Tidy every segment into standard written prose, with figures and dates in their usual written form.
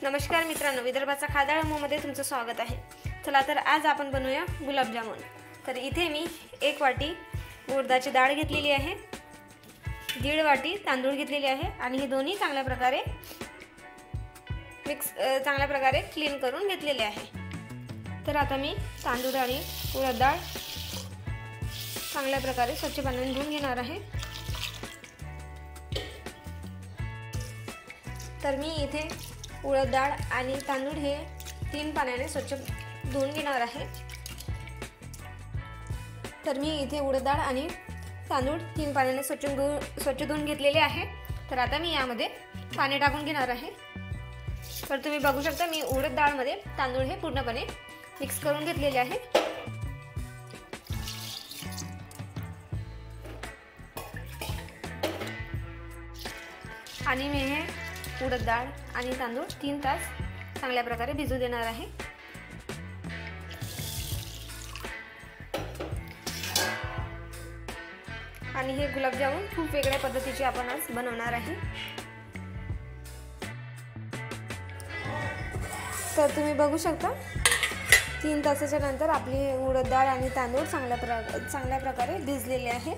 नमस्कार मित्रांनो, विदर्भाचा खादाळ मध्ये तुमचं स्वागत आहे। चला तर आज आपण बनवूया गुलाबजामुन। तर इथे मी 1 वाटी उडदाची डाळ घेतलेली आहे, 1.5 वाटी तांदूळ घेतलेले आहे आणि हे दोन्ही चांगल्या प्रकारे क्लीन करून घेतलेले आहे। तर आता मी तांदूळ आणि उडद डाळ चांगल्या प्रकारे स्वच्छ पाण्याने धुवून घेणार आहे। तर मी इथे उडद डाळ आणि तांदूळ हे 3 पाण्याने स्वच्छ धुवून घेणार आहे। तर मी इथे उडद डाळ आणि तांदूळ 3 पाण्याने स्वच्छ धुवून घेतलेले आहे। तर आता मी यामध्ये पाणी टाकून घेणार आहे। तर तुम्ही बघू शकता मी उडद डाळ मध्ये तांदूळ हे पूर्णपणे मिक्स करून घेतलेले आहे। आणि मी हे उडद डाळ आणि तांदूळ 3 तास चांगल्या प्रकारे भिजू देणार आहे। आणि हे गुलाबजामुन खूप वेगळ्या पद्धतीचे आपण आज बनवणार आहे। तर तुम्ही बघू शकता 3 तासाच्या नंतर आपली उडद डाळ आणि तांदूळ चांगल्या प्रकारे भिजलेले आहे।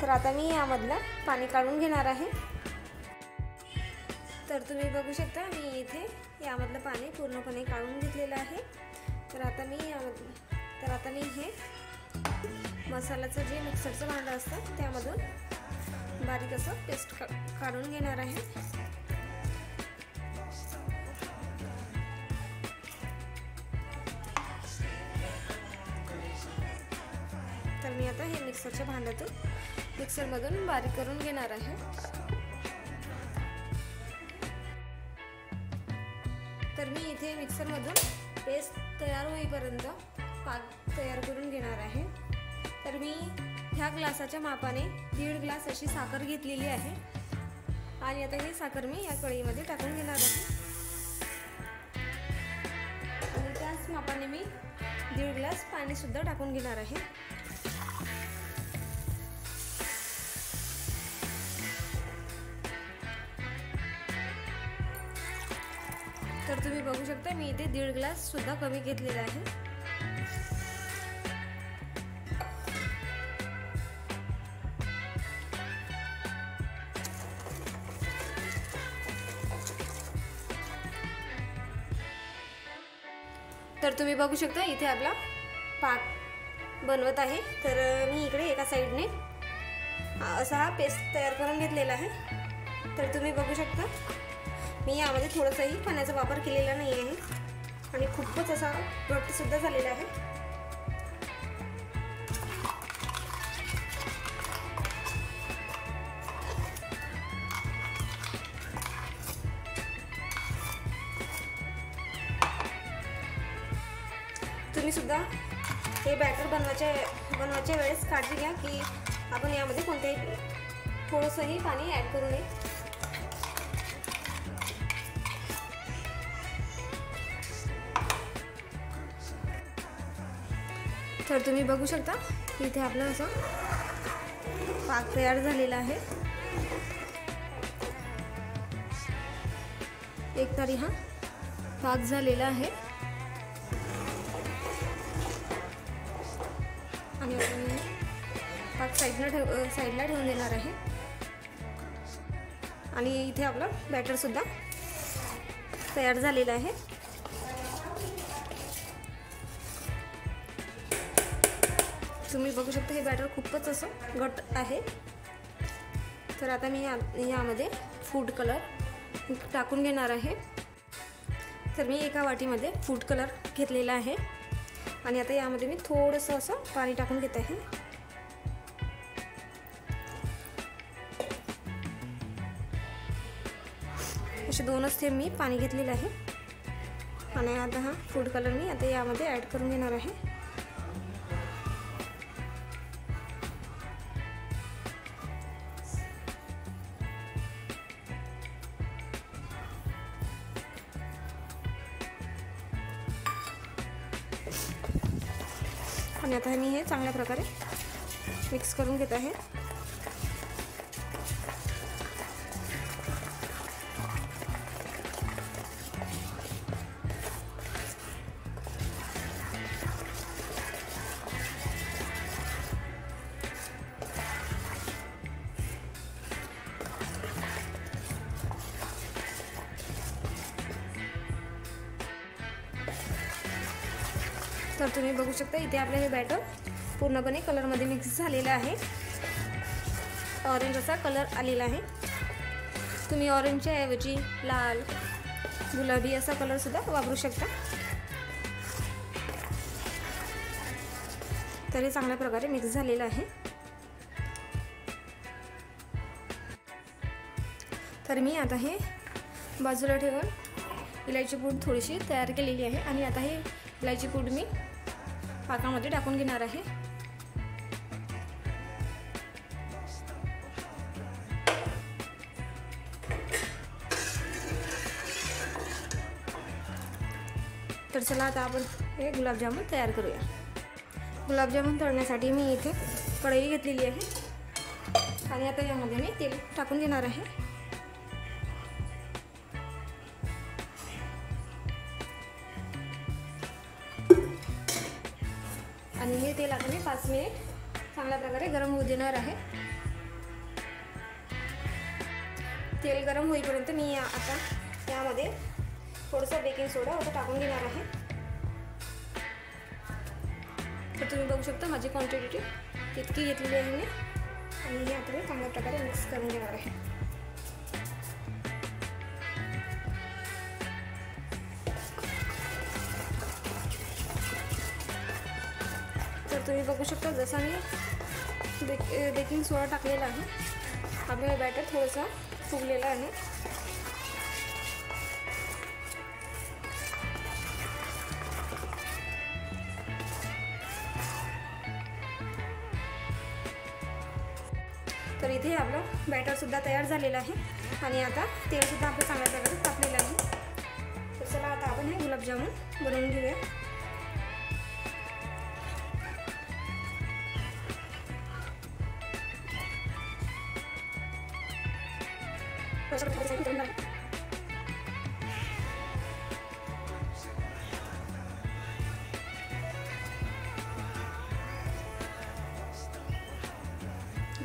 तर आता मी यामधलं पाणी काढून घेणार आहे। तर तुम्ही बघू शकता मी इथे यामधलं पाणी पूर्णपणे काढून घेतलेलं आहे। तर आता मी हे मसाल्याचं जे मिक्सरचं भांडं असतं त्यामधून बारीक असं पेस्ट काढून घेणार आहे। तर मी आता हे मिक्सरच्या मिक्सरमधून बारीक करून घेणार आहे। तर मी इथे मिक्सरमधून पेस्ट तयार होईपर्यंत पाक तयार करून घेणार आहे। तर मी ह्या ग्लासाच्या मापाने 1.5 ग्लास अशी साखर घेतलेली आहे आणि आता ही साखर मी या कढईमध्ये टाकून घेणार आहे। आणि त्याच मापाने मी 1.5 ग्लास पाणी सुद्धा टाकून घेणार आहे। तर तुम्ही बघू शकता मी इथे 1.5 ग्लास सुद्धा कमी घेतलेला आहे। तर तुम्ही बघू शकता इथे आपला पाक बनवत आहे। तर मी इकडे एका साइडने असा हा पेस्ट तयार करून घेतलेला आहे। तर तुम्ही बघू शकता मी यामध्ये थोडंसंही पाण्याचा वापर केलेला नाही आहे आणि खूपच असा घट्ट सुद्धा झालेला आहे। तुम्ही सुद्धा हे बॅटर बनवायच्या वेळेस काळजी घ्या की आपण यामध्ये कोणतेही थोडंसंही पाणी ॲड करू नये। तर तुम्ही बघू शकता इथे आपला असा पाक तयार झालेला आहे। एक तरी हा पाक झालेला आहे आणि आपण पाक साईडला ठेवून देणार आहे। आणि इथे आपला बॅटर सुद्धा तयार झालेला आहे। तुम्ही बघू शकता हे बॅटर खूपच असं घट्ट आहे। तर आता मी यामध्ये फूड कलर टाकून घेणार आहे। तर मी एका वाटीमध्ये फूड कलर घेतलेला आहे आणि आता यामध्ये मी थोडंसं असं पाणी टाकून घेत आहे। असे 2च थेंब मी पाणी घेतलेलं आहे आणि आता हा फूड कलर मी आता यामध्ये ॲड करून घेणार आहे। आणि आता मी हे चांगल्या प्रकारे मिक्स करून घेत आहे। तर तुम्ही बघू शकता इथे आपलं हे बॅटर पूर्णपणे कलरमध्ये मिक्स झालेलं आहे. ऑरेंज असा कलर आलेला आहे. तुम्ही ऑरेंजच्या ऐवजी लाल, गुलाबी असा कलरसुद्धा वापरू शकता. तर हे चांगल्या प्रकारे मिक्स झालेलं आहे. तर मी आता हे बाजूला ठेवून इलायची पूड थोडीशी तयार केलेली आहे आणि आता हे इलायची पूड मी पाकामध्ये टाकून घेणार आहे. तर चला आता आपण हे गुलाबजामुन तयार करूया. गुलाबजामुन तळण्यासाठी मी इथे कढई घेतलेली आहे आणि आता यामध्ये मी तेल टाकून घेणार आहे. आणि हे तेल आता मी 5 मिनिट चांगल्या प्रकारे गरम होऊ देणार आहे. तेल गरम होईपर्यंत मी आता यामध्ये थोडंसं बेकिंग सोडा आता टाकून घेणार आहे. तर तुम्ही बघू शकता माझी क्वांटिटी तितकी घेतलेली आहे मी आणि हे आता मी चांगल्या प्रकारे मिक्स करून घेणार आहे. तर तुम्ही बघू शकता जसा मी बेकिंग सोडा टाकलेला आहे आपलं हे बॅटर थोडंसं फुगलेलं आहे. तर इथे आपलं बॅटरसुद्धा तयार झालेलं आहे आणि आता तेलसुद्धा आपलं चांगल्या प्रकारे तापलेलं आहे. तर चला आता आपण हे गुलाबजामुन बनवून घेऊया.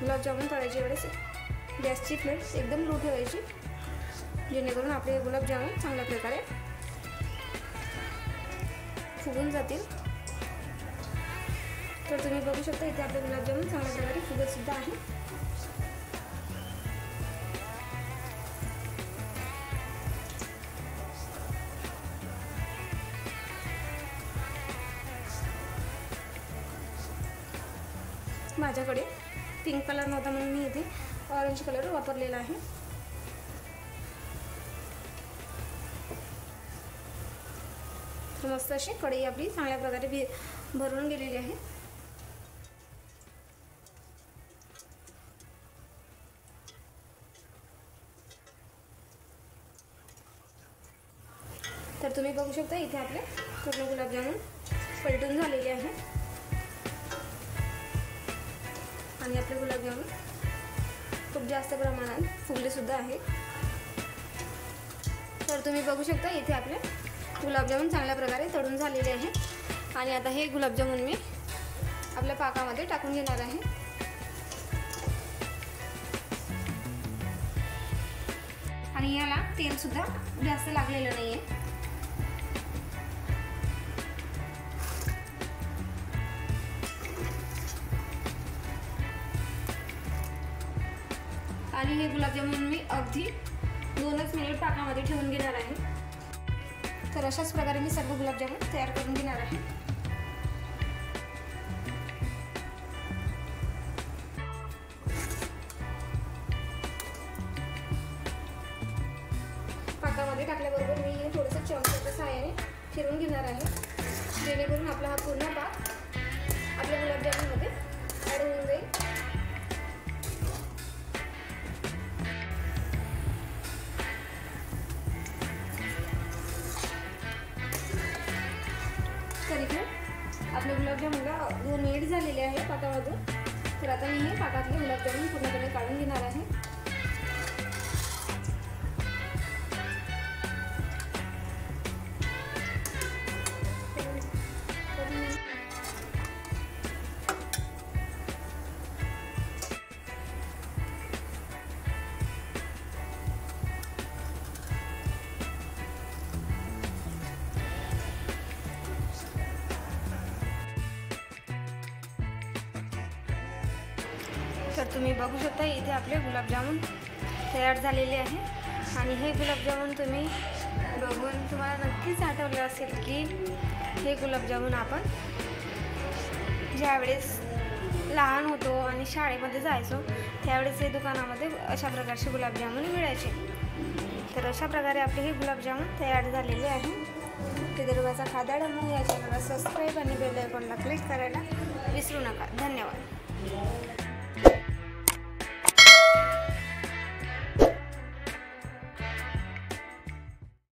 गुलाबजामुन तळायच्या वेळेस गॅसची फ्लेम एकदम लो ठेवायची जेणेकरून आपले गुलाबजामुन चांगल्या प्रकारे फुगून जातील. तर तुम्ही बघू शकता इथे आपले गुलाबजामुन चांगल्या प्रकारे फुगत सुद्धा आहे. माझ्याकडे पिंक कलर नव्हता म्हणून मी इथे ऑरेंज कलर वापरलेला आहे. तर मस्त अशी कढई आपली चांगल्या प्रकारे भरून गेलेली आहे. तर तुम्ही बघू शकता इथे आपले पूर्ण गुलाबजामुन पलटून झालेले आहे आणि आपले गुलाबजामुन खूप जास्त प्रमाणात फुगले सुद्धा आहे. तर तुम्ही बघू शकता इथे आपले गुलाबजामुन चांगल्या प्रकारे तळून झालेले आहे आणि आता हे गुलाबजामुन मी आपल्या पाकामध्ये टाकून घेणार आहे. आणि याला तेल सुद्धा जास्त लागलेलं नाहीये. आणि हे गुलाबजामुन मी अगदी 2च मिनिट पाकामध्ये ठेवून घेणार आहे. तर अशाच प्रकारे मी सर्व गुलाबजामुन तयार करून घेणार आहे. पाकामध्ये टाकल्याबरोबर मी हे थोडंसं चमच्याच्या सहाय्याने फिरवून घेणार आहे जेणेकरून आपला हा पूर्ण पाक आपल्या गुलाबजामुनमध्ये ॲड होऊन जाईल. तर इथे आपले गुलाबजामुनला 2 मिनिट झालेले आहे पाकामधून. तर आता मी हे पाकातले गुलाबजामुन पूर्णपणे काढून घेणार आहे. तर तुम्ही बघू शकता इथे आपले गुलाबजामुन तयार झालेले आहे. आणि हे गुलाबजामुन तुम्ही बघून तुम्हाला नक्कीच आठवलं असेल की हे गुलाबजामुन आपण ज्यावेळेस लहान होतो आणि शाळेमध्ये जायचो त्यावेळेस हे दुकानामध्ये अशा प्रकारचे गुलाबजामुन मिळायचे. तर अशा प्रकारे आपले हे गुलाबजामुन तयार झालेले आहे. विदर्भाचा खादाड मग या चॅनलला सबस्क्राईब आणि बेल आयकॉनला क्लिक करायला विसरू नका. धन्यवाद.